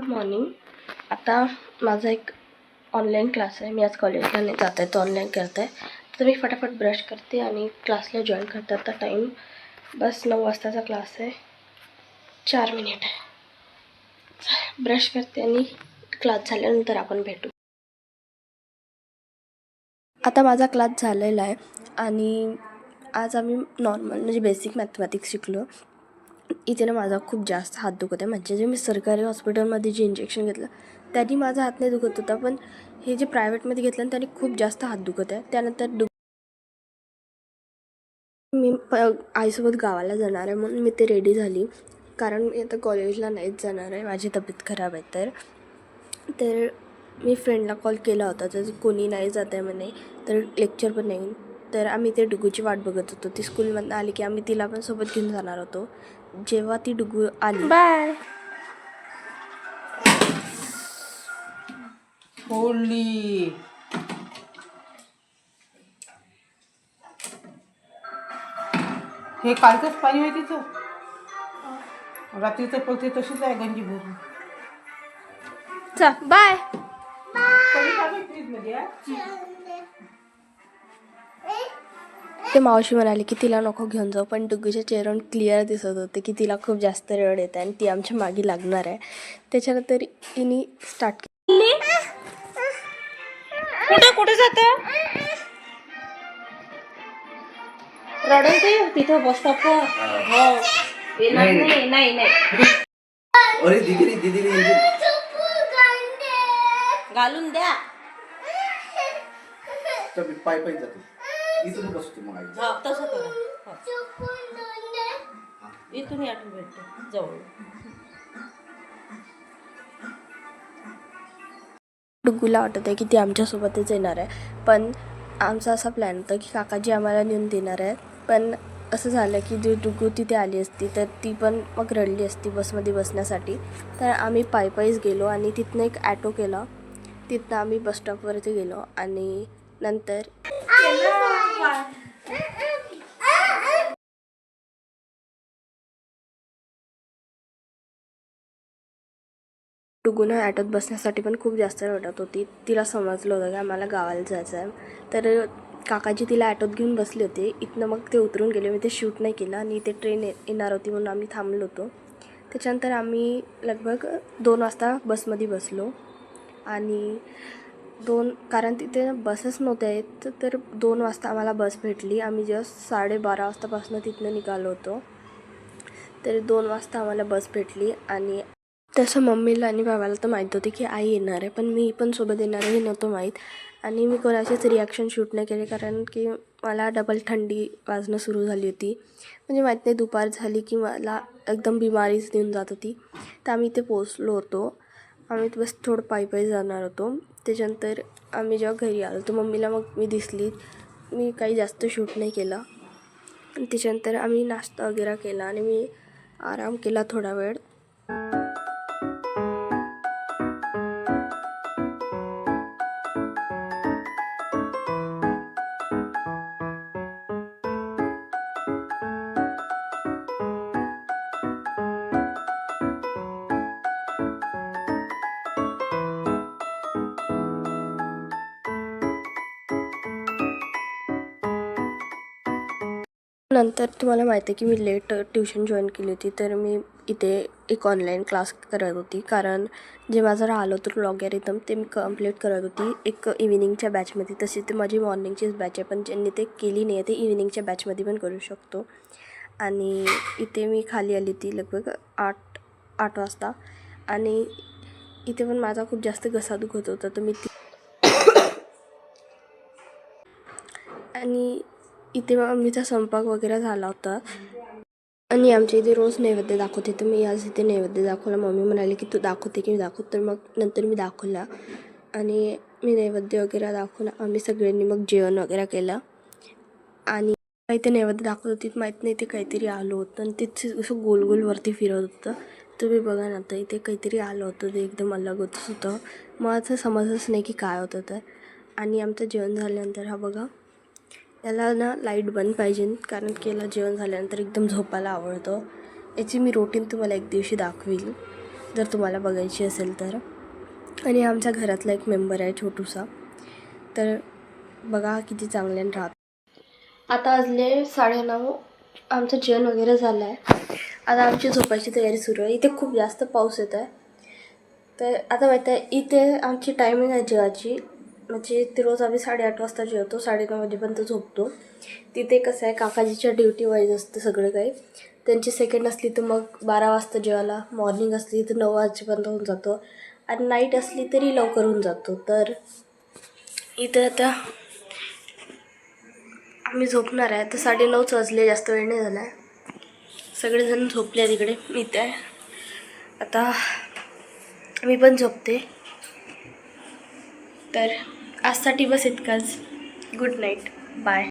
Good morning. आता माझा एक ऑनलाईन क्लास आहे. मी आज कॉलेजला नाही जात आहे, तो ऑनलाईन करत आहे. तर मी फटाफट ब्रश करते आणि क्लासला जॉईन करते. आता टाईम बस 9 वाजताचा क्लास आहे. 4 मिनिट आहे. ब्रश करते आणि क्लास झाल्यानंतर आपण भेटू. आता माझा क्लास झालेला आहे आणि आज आम्ही नॉर्मल म्हणजे बेसिक मॅथमॅटिक्स शिकलो. इथे ना माझा खूप जास्त हात दुखत आहे. म्हणजे जे मी सरकारी हॉस्पिटलमध्ये जे इंजेक्शन घेतलं त्याने माझा हात नाही दुखत होता, पण हे जे प्रायव्हेटमध्ये घेतलं त्याने खूप जास्त हात दुखत आहे. त्यानंतर मी आईसोबत गावाला जाणार आहे म्हणून मी ते रेडी झाली, कारण मी आता कॉलेजला नाहीच जाणार आहे. माझी तब्येत खराब आहे. तर मी फ्रेंडला कॉल केला होता, तर कोणी नाही जात आहे म्हणे, तर लेक्चर पण नाही. तर आम्ही ते डुगूची वाट बघत होतो. ती स्कूलमधून आली की आम्ही तिला पण सोबत घेऊन जाणार होतो. जेव्हा ती डुगू आली, बाय होली हे कालचंच पाणी आहे तिचं. रात्रीचं पळते तशीच आहे गंजी भरून. चल बाय. ते मावशी म्हणाली की तिला नको घेऊन जाऊ, पण डुगूच्या चेहऱ्यावर क्लिअर दिसत होते की तिला खूप जास्त रड येत आहे आणि ती आमच्या मागे लागणार आहे. त्याच्यानंतर हिने स्टार्ट केली. कुठे जात रडून ते तिथं बस स्टॉप नाही अरे दीदी घालून द्या. तर मी पाय जातो. इथून बसतो मग आई. तसं करा. इथून आठवण भेटते जवळ. डुगूला वाटत आहे की ती आमच्यासोबतच येणार आहे, पण आमचा असा प्लॅन होता की काकाजी आम्हाला नेऊन देणार आहेत. पण असं झालं की जी डुगू तिथे आली असती तर ती पण मग रडली असती बसमध्ये बसण्यासाठी. तर आम्ही पायीच गेलो आणि तिथनं एक ॲटो केला. तिथनं आम्ही बसस्टॉपवरती गेलो आणि नंतर डुगूनं ॲटोत बसण्यासाठी पण खूप जास्त रडत होती. तिला समजलं होतं की आम्हाला गावाला जायचं आहे. तर काकाजी तिला ॲटोत घेऊन बसले होते. इथनं मग ते उतरून गेले. मी ते शूट नाही केलं आणि ते ट्रेन येणार होती म्हणून आम्ही थांबलो होतो. त्याच्यानंतर आम्ही लगभग 2 वाजता बसमध्ये बसलो आणि कारण तिथे बसच नव्हत्या येत, तर 2 वाजता आम्हाला बस भेटली. आम्ही जस्ट 12:30 वाजतापासून तिथनं निघालो होतो. तर 2 वाजता आम्हाला बस भेटली आणि तसं मम्मीला आणि बाबाला तर माहीत होते की आई येणार आहे, पण मी पण सोबत येणार आहे हे नव्हतं माहीत. आणि मी कोणाचेच रिॲक्शन शूट नाही केले, कारण की मला डबल थंडी वाजणं सुरू झाली होती. म्हणजे माहीत नाही दुपार झाली की मला एकदम बिमारीच देऊन जात होती. तर आम्ही इथे पोचलो होतो. आम्ही बस थोडं पायी जाणार होतो. त्याच्यानंतर आम्ही जेव्हा घरी आलो तर मम्मीला मग मी दिसली. मी काही जास्त शूट नाही केलं. त्याच्यानंतर आम्ही नाश्ता वगैरे केला आणि मी आराम केला थोडा वेळ. नंतर तुम्हाला माहिती आहे की मी लेट ट्युशन जॉईन केली होती. तर मी इथे एक ऑनलाईन क्लास करत होती, कारण जे माझं राहिलं होतं लॉगॅरिथम ते मी कंप्लीट करत होती एक इव्हिनिंगच्या बॅचमध्ये. तशी ते माझी मॉर्निंगचीच बॅच आहे, पण ज्यांनी ते केली नाही आहे ते इव्हिनिंगच्या बॅचमध्ये पण करू शकतो. आणि इथे मी खाली आली होती लगभग 8 वाजता आणि इथे पण माझा खूप जास्त घसा दुखत होता. तर मी आणि इथे मम्मीचा स्वयंपाक वगैरे झाला होता आणि आमच्या इथे रोज नैवेद्य दाखवते. तर मी आज इथे नैवेद्य दाखवला. मम्मी म्हणाली की तू दाखवते की मी दाखवतो, तर मग नंतर मी दाखवला आणि मी नैवेद्य वगैरे दाखवला. आम्ही सगळ्यांनी मग जेवण वगैरे केलं आणि इथे नैवेद्य दाखवत होती. माहीत नाही ते काहीतरी आलं होतं आणि तिथे असं गोल गोलवरती फिरत होतं. तुम्ही बघा ना, तर इथे काहीतरी आलं होतं, ते एकदम अलग होतं. मला असं समजलंच नाही की काय होतं तर. आणि आमचं जेवण झाल्यानंतर हा बघा, याला ना लाईट बंद पाहिजे, कारण की याला जेवण झाल्यानंतर एकदम झोपायला आवडतं. याची मी रुटीन तुम्हाला एक दिवशी दाखवेल. जर तुम्हाला बघायची असेल तर. आणि आमच्या घरातला एक मेंबर आहे छोटूसा, तर बघा किती चांगल्याने राहत. आता वाजले 9:30. आमचं जेवण वगैरे झालं आहे. आता आमची झोपायची तयारी सुरू आहे. इथे खूप जास्त पाऊस येत आहे. तर आता माहीत आहे इथे आमची टायमिंग आहे जेवायची. म्हणजे ते रोज आम्ही 8:30 वाजता जेवतो, 9:30 वाजेपर्यंत झोपतो. तिथे कसं आहे काकाजीच्या ड्युटी वाईज असतं सगळं काही. त्यांची सेकंड असली तर मग 12 वाजता जेवायला, मॉर्निंग असली तर 9 वाजेपर्यंत होऊन जातो आणि नाईट असली तरी लवकर होऊन जातो. तर इथं आता आम्ही झोपणार आहे. तर 9:30 वाजले, जास्त वेळ नाही झाला आहे. सगळेजण झोपले आहे तिकडे, मी ते आता मी पण झोपते. तर आजसाठी बस इतकाच. Good night, bye.